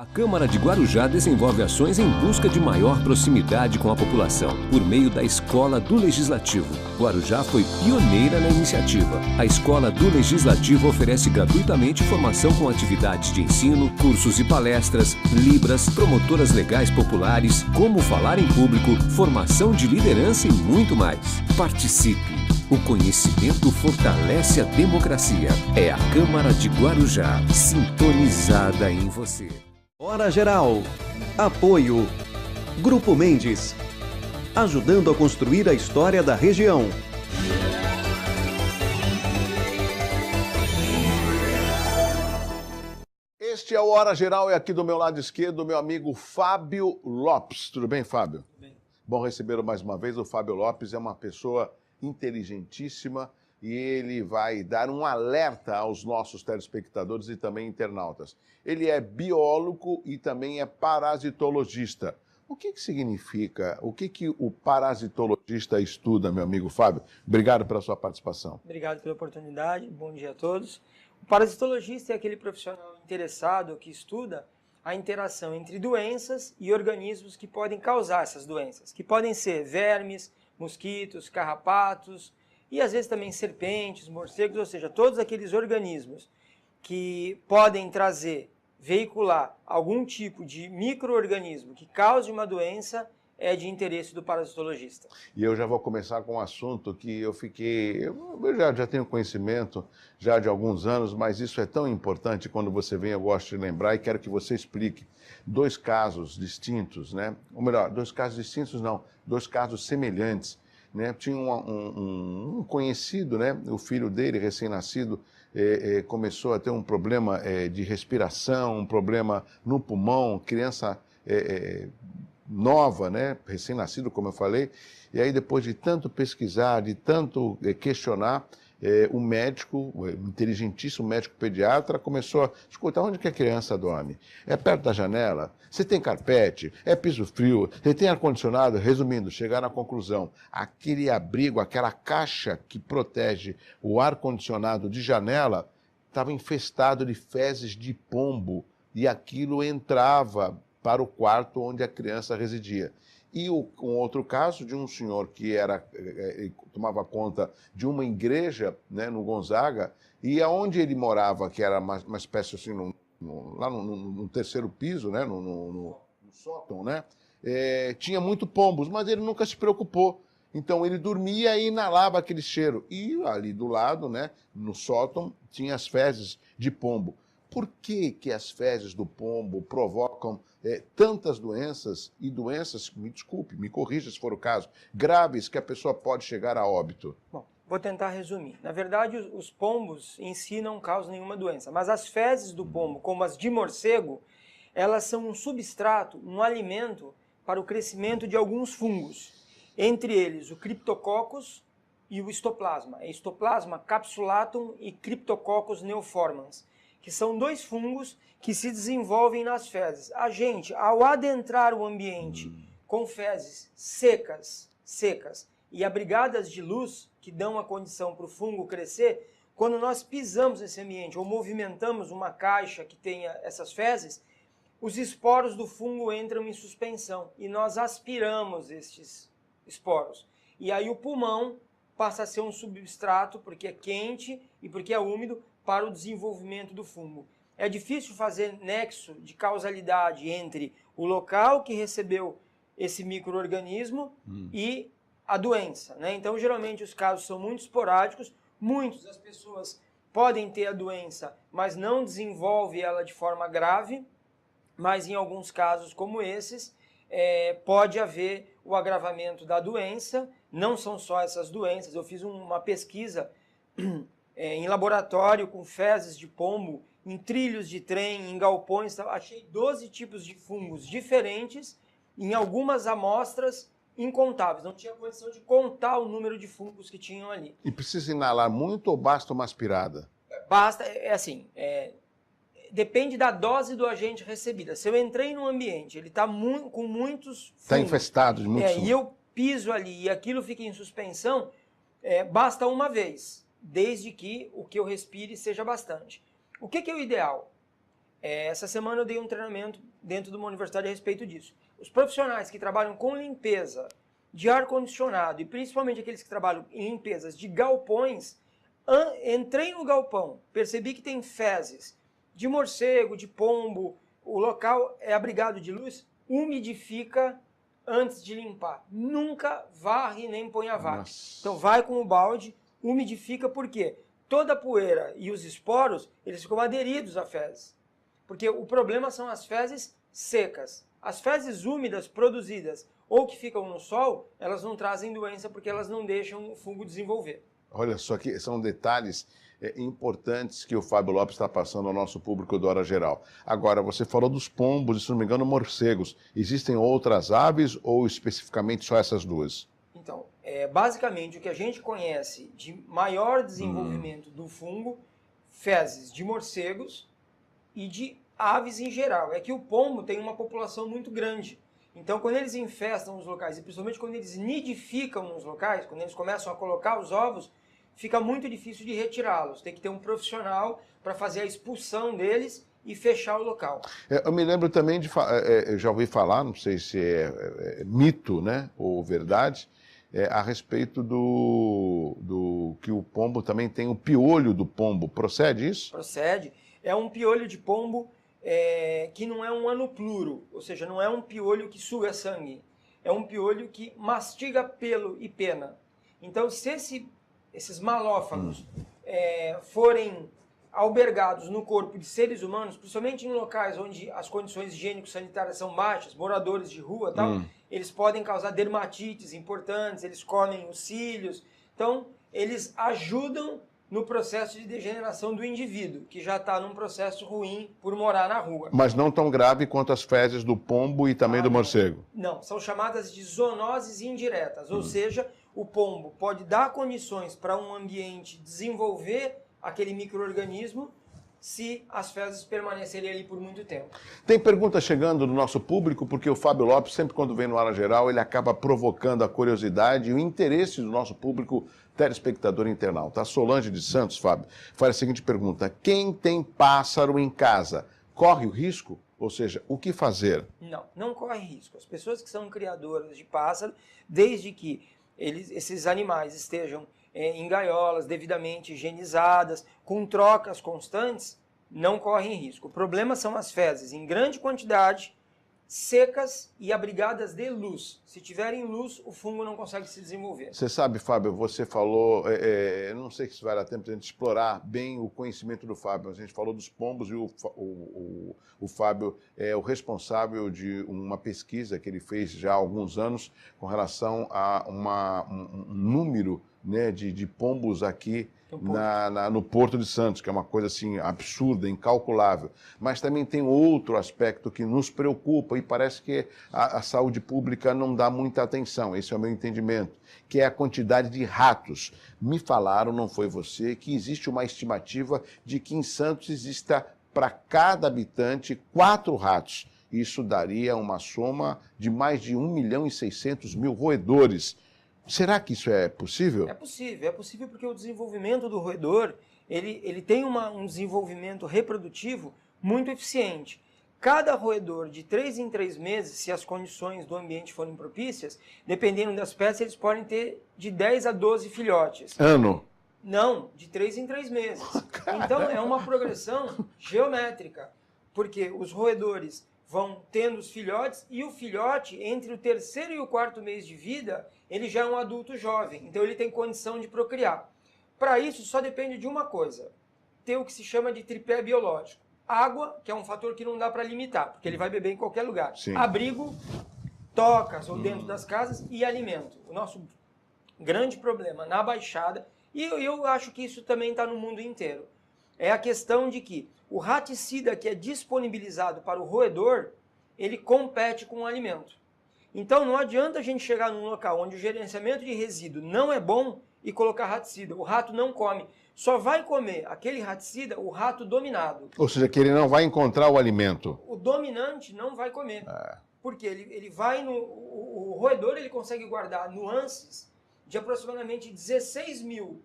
A Câmara de Guarujá desenvolve ações em busca de maior proximidade com a população, por meio da Escola do Legislativo. Guarujá foi pioneira na iniciativa. A Escola do Legislativo oferece gratuitamente formação com atividades de ensino, cursos e palestras, libras, promotoras legais populares, como falar em público, formação de liderança e muito mais. Participe! O conhecimento fortalece a democracia. É a Câmara de Guarujá, sintonizada em você. Hora Geral. Apoio. Grupo Mendes. Ajudando a construir a história da região. Este é o Hora Geral e aqui do meu lado esquerdo o meu amigo Fábio Lopes. Tudo bem, Fábio? Bem. Bom recebê-lo mais uma vez. O Fábio Lopes é uma pessoa inteligentíssima e ele vai dar um alerta aos nossos telespectadores e também internautas. Ele é biólogo e também é parasitologista. O que significa, o que o parasitologista estuda, meu amigo Fábio? Obrigado pela sua participação. Obrigado pela oportunidade, bom dia a todos. O parasitologista é aquele profissional interessado que estuda a interação entre doenças e organismos que podem causar essas doenças, que podem ser vermes, mosquitos, carrapatos e às vezes também serpentes, morcegos, ou seja, todos aqueles organismos que podem veicular algum tipo de micro-organismo que cause uma doença é de interesse do parasitologista. E eu já vou começar com um assunto que eu já tenho conhecimento já de alguns anos, mas isso é tão importante, quando você vem eu gosto de lembrar e quero que você explique. Dois casos distintos, né? Ou melhor, dois casos distintos não, dois casos semelhantes, né? Tinha um conhecido, né? O filho dele, recém-nascido, começou a ter um problema de respiração, um problema no pulmão, criança nova, né? Recém-nascido, como eu falei, e aí depois de tanto pesquisar, de tanto questionar, o médico, o inteligentíssimo médico pediatra, começou a escutar onde que a criança dorme. É perto da janela? Você tem carpete? É piso frio? Você tem ar-condicionado? Resumindo, chegaram à conclusão, aquele abrigo, aquela caixa que protege o ar-condicionado de janela, estava infestado de fezes de pombo e aquilo entrava para o quarto onde a criança residia. E um outro caso de um senhor que tomava conta de uma igreja, né, no Gonzaga, e aonde ele morava, que era uma espécie assim, lá no terceiro piso, né, no sótão, né, tinha muito pombos, mas ele nunca se preocupou. Então ele dormia e inalava aquele cheiro. E ali do lado, né, no sótão, tinha as fezes de pombo. Por que as fezes do pombo provocam tantas doenças, e doenças, me desculpe, me corrija se for o caso, graves, que a pessoa pode chegar a óbito? Bom, vou tentar resumir. Na verdade, os pombos em si não causam nenhuma doença, mas as fezes do pombo, como as de morcego, elas são um substrato, um alimento para o crescimento de alguns fungos, entre eles o Cryptococcus e o Histoplasma. Histoplasma capsulatum e Cryptococcus neoformans, que são dois fungos que se desenvolvem nas fezes. A gente, ao adentrar o ambiente com fezes secas e abrigadas de luz, que dão a condição para o fungo crescer, quando nós pisamos nesse ambiente ou movimentamos uma caixa que tenha essas fezes, os esporos do fungo entram em suspensão e nós aspiramos estes esporos. E aí o pulmão passa a ser um substrato, porque é quente e porque é úmido, para o desenvolvimento do fungo. É difícil fazer nexo de causalidade entre o local que recebeu esse micro-organismo e a doença, né? Então, geralmente, os casos são muito esporádicos, muitas das pessoas podem ter a doença, mas não desenvolve ela de forma grave, mas em alguns casos como esses, pode haver o agravamento da doença. Não são só essas doenças, eu fiz uma pesquisa em laboratório com fezes de pombo, em trilhos de trem, em galpões, achei 12 tipos de fungos diferentes, em algumas amostras incontáveis, não tinha condição de contar o número de fungos que tinham ali. E precisa inalar muito ou basta uma aspirada? Basta, depende da dose do agente recebida. Se eu entrei num ambiente, ele está com muitos fungos, está infestado de muitos fungos, e eu piso ali e aquilo fica em suspensão, basta uma vez, desde que o que eu respire seja bastante. O que é o ideal? Essa semana eu dei um treinamento dentro de uma universidade a respeito disso. Os profissionais que trabalham com limpeza de ar-condicionado e principalmente aqueles que trabalham em limpezas de galpões, entrei no galpão, percebi que tem fezes de morcego, de pombo, o local é abrigado de luz, umidifica antes de limpar. Nunca varre nem põe a vaca. Então vai com o balde, umidifica, por quê? Toda a poeira e os esporos, eles ficam aderidos à fezes. Porque o problema são as fezes secas. As fezes úmidas produzidas ou que ficam no sol, elas não trazem doença porque elas não deixam o fungo desenvolver. Olha só que são detalhes importantes que o Fábio Lopes está passando ao nosso público do Hora Geral. Agora, você falou dos pombos e, se não me engano, morcegos. Existem outras aves ou especificamente só essas duas? Então, basicamente o que a gente conhece de maior desenvolvimento do fungo, fezes de morcegos e de aves em geral. É que o pombo tem uma população muito grande. Então, quando eles infestam os locais, e principalmente quando eles nidificam nos locais, quando eles começam a colocar os ovos, fica muito difícil de retirá-los. Tem que ter um profissional para fazer a expulsão deles e fechar o local. Eu me lembro também eu já ouvi falar, não sei se é mito, né, ou verdade, a respeito do que o pombo também tem o piolho do pombo. Procede isso? Procede. É um piolho de pombo que não é um anupluro, ou seja, não é um piolho que suga sangue. É um piolho que mastiga pelo e pena. Então, se esses malófagos forem albergados no corpo de seres humanos, principalmente em locais onde as condições higiênico-sanitárias são baixas, moradores de rua e tal, eles podem causar dermatites importantes, eles comem os cílios. Então, eles ajudam no processo de degeneração do indivíduo, que já está num processo ruim por morar na rua. Mas não tão grave quanto as fezes do pombo e também do morcego? Não, são chamadas de zoonoses indiretas, ou seja, o pombo pode dar condições para um ambiente desenvolver aquele micro-organismo se as fezes permanecerem ali por muito tempo. Tem pergunta chegando do nosso público, porque o Fábio Lopes, sempre quando vem no Hora Geral, ele acaba provocando a curiosidade e o interesse do nosso público telespectador internauta. A Solange de Santos, Fábio, faz a seguinte pergunta: quem tem pássaro em casa corre o risco? Ou seja, o que fazer? Não corre risco. As pessoas que são criadoras de pássaro, desde que esses animais estejam em gaiolas devidamente higienizadas, com trocas constantes, não correm risco. O problema são as fezes em grande quantidade, secas e abrigadas de luz. Se tiverem luz, o fungo não consegue se desenvolver. Você sabe, Fábio, você falou, não sei se vai dar tempo de a gente explorar bem o conhecimento do Fábio, mas a gente falou dos pombos e o Fábio é o responsável de uma pesquisa que ele fez já há alguns anos com relação a um número, né, de pombos aqui no Porto de Santos, que é uma coisa assim absurda, incalculável. Mas também tem outro aspecto que nos preocupa e parece que a saúde pública não dá muita atenção, esse é o meu entendimento, que é a quantidade de ratos. Me falaram, não foi você, que existe uma estimativa de que em Santos exista para cada habitante 4 ratos. Isso daria uma soma de mais de 1.600.000 roedores. Será que isso é possível? É possível porque o desenvolvimento do roedor, ele tem um desenvolvimento reprodutivo muito eficiente. Cada roedor, de 3 em 3 meses, se as condições do ambiente forem propícias, dependendo das espécies, eles podem ter de 10 a 12 filhotes. Ano? Não, de 3 em 3 meses. Então é uma progressão geométrica, porque os roedores vão tendo os filhotes e o filhote, entre o 3º e o 4º mês de vida, ele já é um adulto jovem, então ele tem condição de procriar. Para isso, só depende de uma coisa, ter o que se chama de tripé biológico. Água, que é um fator que não dá para limitar, porque ele vai beber em qualquer lugar. Sim. Abrigo, tocas ou dentro das casas e alimento. O nosso grande problema na Baixada, e eu acho que isso também está no mundo inteiro, é a questão de que o raticida que é disponibilizado para o roedor, ele compete com o alimento. Então não adianta a gente chegar num local onde o gerenciamento de resíduo não é bom e colocar raticida. O rato não come. Só vai comer aquele raticida o rato dominado. Ou seja, que ele não vai encontrar o alimento. O dominante não vai comer. Porque ele vai o roedor ele consegue guardar nuances de aproximadamente 16.000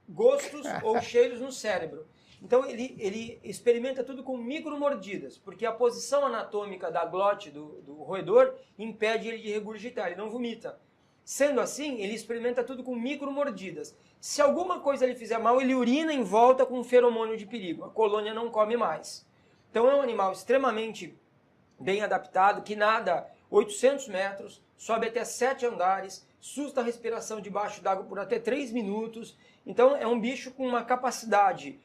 gostos ou cheiros no cérebro. Então ele experimenta tudo com micromordidas, porque a posição anatômica da glote do roedor impede ele de regurgitar, ele não vomita. Sendo assim, ele experimenta tudo com micromordidas. Se alguma coisa ele fizer mal, ele urina em volta com um feromônio de perigo. A colônia não come mais. Então é um animal extremamente bem adaptado, que nada 800 metros, sobe até 7 andares, susta a respiração debaixo d'água por até 3 minutos. Então é um bicho com uma capacidade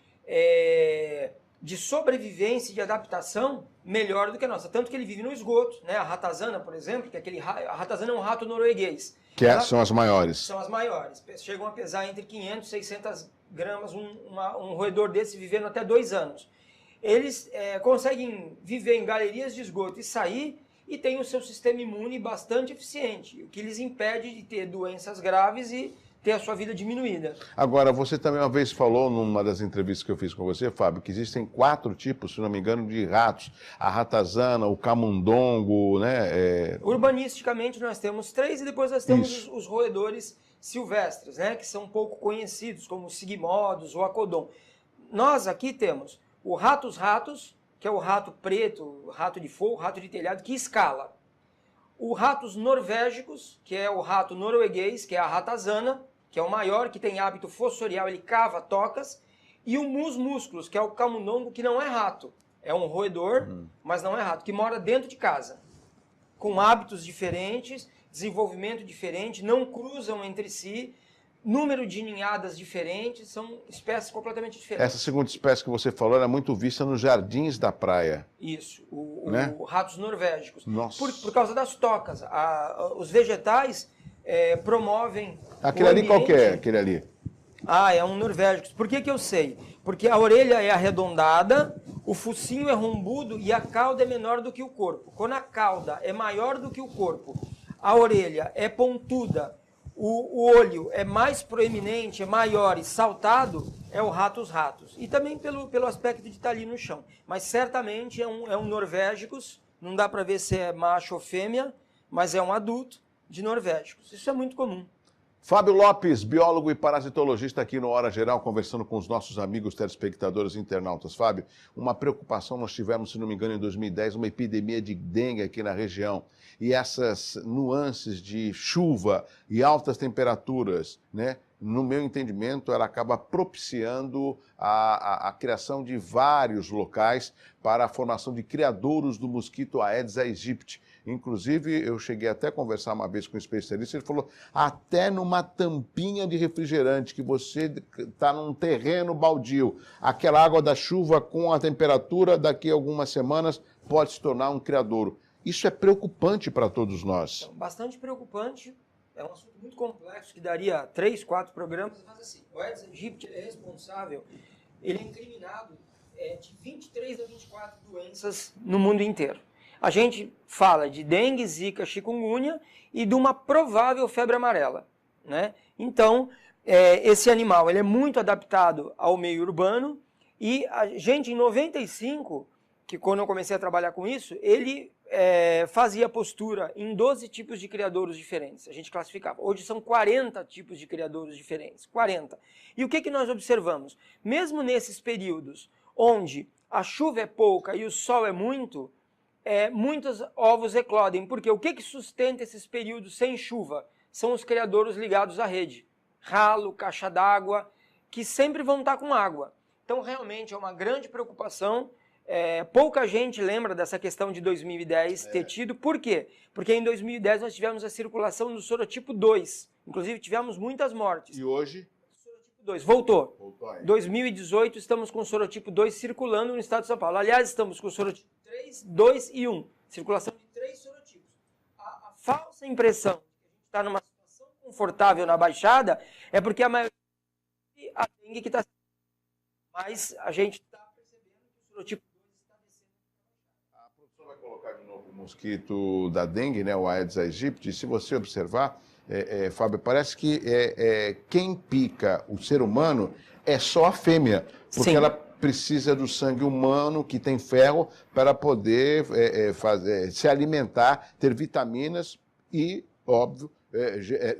de sobrevivência e de adaptação melhor do que a nossa. Tanto que ele vive no esgoto, né? A ratazana, por exemplo, que é a ratazana é um rato norueguês. São as maiores. São as maiores. Chegam a pesar entre 500 e 600 gramas um roedor desse vivendo até 2 anos. Eles conseguem viver em galerias de esgoto e sair e têm o seu sistema imune bastante eficiente, o que lhes impede de ter doenças graves e ter a sua vida diminuída. Agora, você também uma vez falou, numa das entrevistas que eu fiz com você, Fábio, que existem 4 tipos, se não me engano, de ratos. A ratazana, o camundongo, né? Urbanisticamente nós temos 3 e depois nós temos os roedores silvestres, né? Que são pouco conhecidos, como o sigmodos, o acodon. Nós aqui temos o ratos, que é o rato preto, rato de fogo, rato de telhado, que escala. O ratos norvégicos, que é o rato norueguês, que é a ratazana, que é o maior, que tem hábito fossorial, ele cava tocas. E o mus musculus, que é o camundongo, que não é rato. É um roedor, mas não é rato, que mora dentro de casa. Com hábitos diferentes, desenvolvimento diferente, não cruzam entre si, número de ninhadas diferentes, são espécies completamente diferentes. Essa segunda espécie que você falou era muito vista nos jardins da praia. Isso, o ratos norvégicos. Nossa. Por causa das tocas. Os vegetais promovem... Aquele ali qual que é? Aquele ali? É um norvégicos. Por que eu sei? Porque a orelha é arredondada, o focinho é rombudo e a cauda é menor do que o corpo. Quando a cauda é maior do que o corpo, a orelha é pontuda, o olho é mais proeminente, é maior e saltado, é o ratos. E também pelo aspecto de estar ali no chão. Mas certamente é um norvégicos, não dá para ver se é macho ou fêmea, mas é um adulto de norvégicos. Isso é muito comum. Fábio Lopes, biólogo e parasitologista aqui no Hora Geral, conversando com os nossos amigos telespectadores e internautas. Fábio, uma preocupação, nós tivemos, se não me engano, em 2010, uma epidemia de dengue aqui na região. E essas nuances de chuva e altas temperaturas, né? No meu entendimento, ela acaba propiciando a criação de vários locais para a formação de criadouros do mosquito Aedes aegypti. Inclusive, eu cheguei até a conversar uma vez com um especialista, ele falou, até numa tampinha de refrigerante, que você está num terreno baldio, aquela água da chuva com a temperatura, daqui a algumas semanas, pode se tornar um criadouro. Isso é preocupante para todos nós. Então, bastante preocupante, é um assunto muito complexo, que daria 3, 4 programas, mas assim, o Aedes aegypti é responsável, ele é incriminado de 23 a 24 doenças no mundo inteiro. A gente fala de dengue, zika, chikungunya e de uma provável febre amarela, né? Então, esse animal ele é muito adaptado ao meio urbano e a gente, em 95, que quando eu comecei a trabalhar com isso, ele fazia postura em 12 tipos de criadouros diferentes. A gente classificava. Hoje são 40 tipos de criadouros diferentes. 40. E o que nós observamos? Mesmo nesses períodos onde a chuva é pouca e o sol é muito, muitos ovos eclodem, porque o que sustenta esses períodos sem chuva? São os criadouros ligados à rede. Ralo, caixa d'água, que sempre vão estar com água. Então, realmente, é uma grande preocupação. Pouca gente lembra dessa questão de 2010 ter tido. Por quê? Porque em 2010 nós tivemos a circulação do sorotipo 2. Inclusive, tivemos muitas mortes. E hoje? Sorotipo 2 voltou. Voltou aí. 2018 estamos com o sorotipo 2 circulando no estado de São Paulo. Aliás, estamos com o sorotipo 3, 2 e 1. Circulação de 3 sorotipos. A falsa impressão de que a gente está numa situação confortável na Baixada é porque a maioria a dengue que está... Mas a gente está percebendo que o sorotipo 2 está descendo. A produção vai colocar de novo o mosquito da dengue, né, o Aedes aegypti. Se você observar, Fábio, parece que quem pica o ser humano é só a fêmea, porque ela precisa do sangue humano, que tem ferro, para poder se alimentar, ter vitaminas e, óbvio,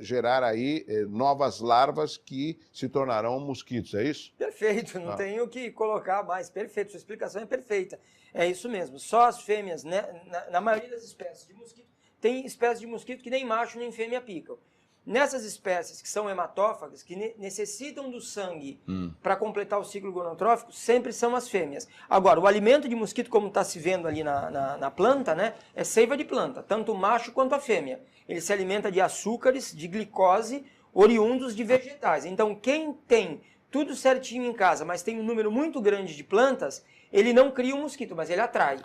gerar aí novas larvas que se tornarão mosquitos, é isso? Perfeito, não tenho o que colocar mais. Perfeito, sua explicação é perfeita. É isso mesmo. Só as fêmeas, né, na maioria das espécies de mosquito, tem espécies de mosquito que nem macho nem fêmea picam. Nessas espécies que são hematófagas, que necessitam do sangue para completar o ciclo gonotrófico, sempre são as fêmeas. Agora, o alimento de mosquito, como está se vendo ali na planta, né, é seiva de planta, tanto o macho quanto a fêmea. Ele se alimenta de açúcares, de glicose, oriundos de vegetais. Então, quem tem tudo certinho em casa, mas tem um número muito grande de plantas, ele não cria um mosquito, mas ele atrai.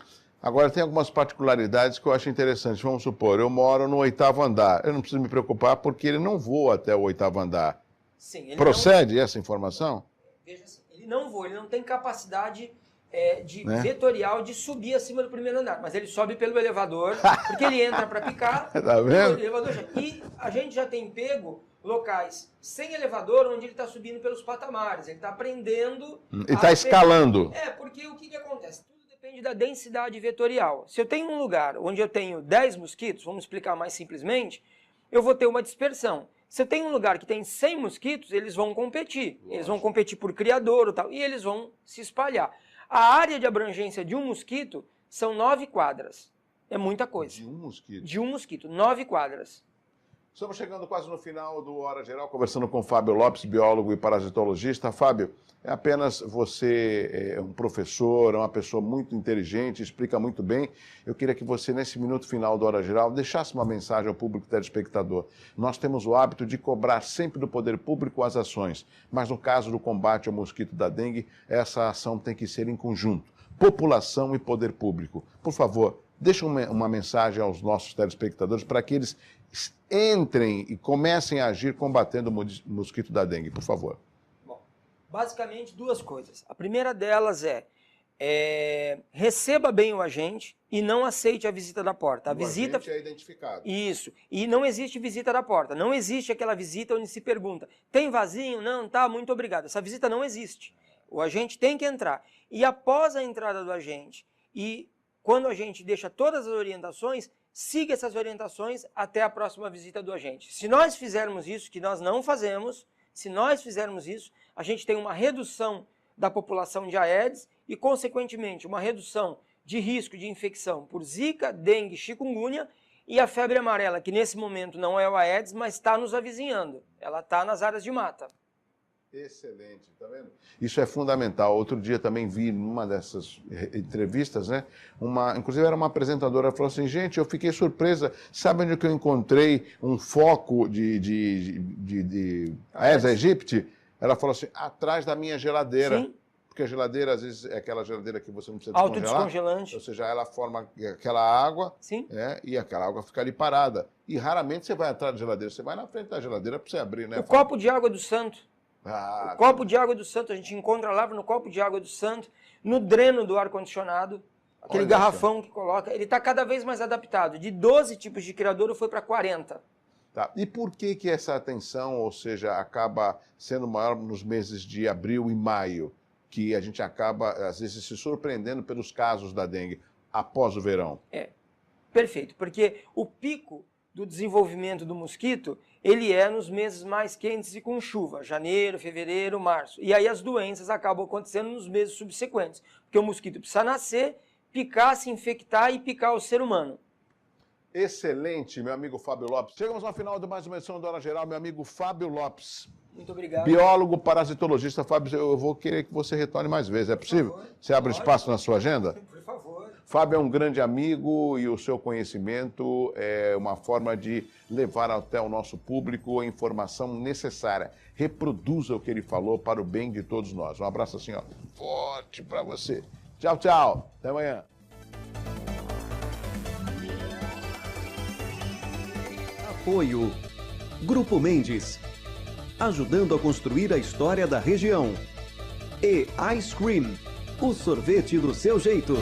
Agora, tem algumas particularidades que eu acho interessantes. Vamos supor, eu moro no 8º andar. Eu não preciso me preocupar porque ele não voa até o 8º andar. Sim, ele procede essa informação? Veja assim, ele não voa, ele não tem capacidade vetorial de subir acima do 1º andar. Mas ele sobe pelo elevador, porque ele entra para picar. Tá vendo? E a gente já tem pego locais sem elevador, onde ele está subindo pelos patamares. Ele está aprendendo... E está escalando. Porque o que acontece? Depende da densidade vetorial. Se eu tenho um lugar onde eu tenho 10 mosquitos, vamos explicar mais simplesmente, eu vou ter uma dispersão. Se eu tenho um lugar que tem 100 mosquitos, eles vão competir. Lógico. Eles vão competir por criadouro e tal, e eles vão se espalhar. A área de abrangência de um mosquito são 9 quadras. É muita coisa. De um mosquito? De um mosquito, 9 quadras. Estamos chegando quase no final do Hora Geral, conversando com Fábio Lopes, biólogo e parasitologista. Fábio, é apenas você, um professor, uma pessoa muito inteligente, explica muito bem. Eu queria que você, nesse minuto final do Hora Geral, deixasse uma mensagem ao público telespectador. Nós temos o hábito de cobrar sempre do poder público as ações, mas no caso do combate ao mosquito da dengue, essa ação tem que ser em conjunto. População e poder público. Por favor, deixe uma mensagem aos nossos telespectadores para que eles entrem e comecem a agir combatendo o mosquito da dengue, por favor. Bom, basicamente duas coisas. A primeira delas receba bem o agente e não aceite a visita da porta. A visita agente é identificado. Isso. E não existe visita da porta. Não existe aquela visita onde se pergunta, tem vasinho? Não, tá, muito obrigado. Essa visita não existe. O agente tem que entrar. E após a entrada do agente, e quando a gente deixa todas as orientações, siga essas orientações até a próxima visita do agente. Se nós fizermos isso, que nós não fazemos, se nós fizermos isso, a gente tem uma redução da população de Aedes e, consequentemente, uma redução de risco de infecção por zika, dengue, chikungunya e a febre amarela, que nesse momento não é o Aedes, mas está nos avizinhando. Ela está nas áreas de mata. Excelente, tá vendo? Isso é fundamental. Outro dia também vi numa dessas entrevistas, né? Inclusive era uma apresentadora, falou assim, gente, eu fiquei surpresa, sabe onde que eu encontrei um foco de Aedes aegypti? Ela falou assim, atrás da minha geladeira. Sim. Porque a geladeira, às vezes, é aquela geladeira que você não precisa descongelar. Autodescongelante. Ou seja, ela forma aquela água. Sim. E aquela água fica ali parada. E raramente você vai atrás da geladeira, você vai na frente da geladeira para você abrir, né? O copo de água do santo. O copo de água do santo, a gente encontra lá no copo de água do santo, no dreno do ar-condicionado, aquele garrafão que coloca, ele está cada vez mais adaptado. De 12 tipos de criadouro foi para 40. Tá. E por que essa atenção, ou seja, acaba sendo maior nos meses de abril e maio, que a gente acaba, às vezes, se surpreendendo pelos casos da dengue após o verão? Perfeito, porque o pico do desenvolvimento do mosquito, ele é nos meses mais quentes e com chuva, janeiro, fevereiro, março. E aí as doenças acabam acontecendo nos meses subsequentes, porque o mosquito precisa nascer, picar, se infectar e picar o ser humano. Excelente, meu amigo Fábio Lopes. Chegamos ao final de mais uma edição do Hora Geral, meu amigo Fábio Lopes. Muito obrigado. Biólogo, parasitologista. Fábio, eu vou querer que você retorne mais vezes, é possível? Por favor. Você abre espaço na sua agenda? Por favor. Fábio é um grande amigo e o seu conhecimento é uma forma de levar até o nosso público a informação necessária. Reproduza o que ele falou para o bem de todos nós. Um abraço assim, ó, forte para você. Tchau, tchau. Até amanhã. Apoio Grupo Mendes, ajudando a construir a história da região. E Ice Cream, o sorvete do seu jeito.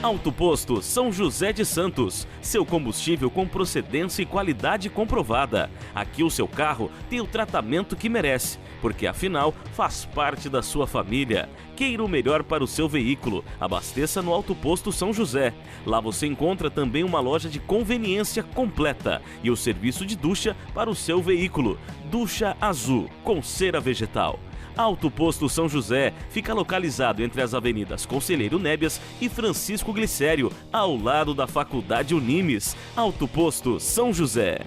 Auto Posto São José de Santos, seu combustível com procedência e qualidade comprovada. Aqui o seu carro tem o tratamento que merece, porque afinal faz parte da sua família. Queira o melhor para o seu veículo, abasteça no Auto Posto São José. Lá você encontra também uma loja de conveniência completa e o serviço de ducha para o seu veículo. Ducha azul com cera vegetal. Auto Posto São José fica localizado entre as avenidas Conselheiro Nébias e Francisco Glicério, ao lado da Faculdade Unimes. Auto Posto São José.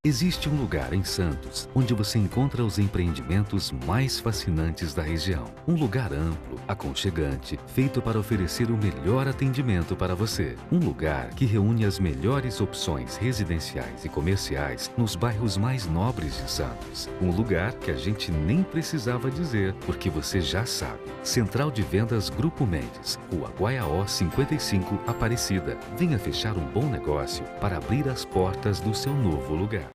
Existe um lugar em Santos onde você encontra os empreendimentos mais fascinantes da região. Um lugar amplo, aconchegante, feito para oferecer o melhor atendimento para você. Um lugar que reúne as melhores opções residenciais e comerciais nos bairros mais nobres de Santos. Um lugar que a gente nem precisava dizer, porque você já sabe. Central de Vendas Grupo Mendes, Rua Guaiaó 55, Aparecida. Venha fechar um bom negócio para abrir as portas do seu novo lugar.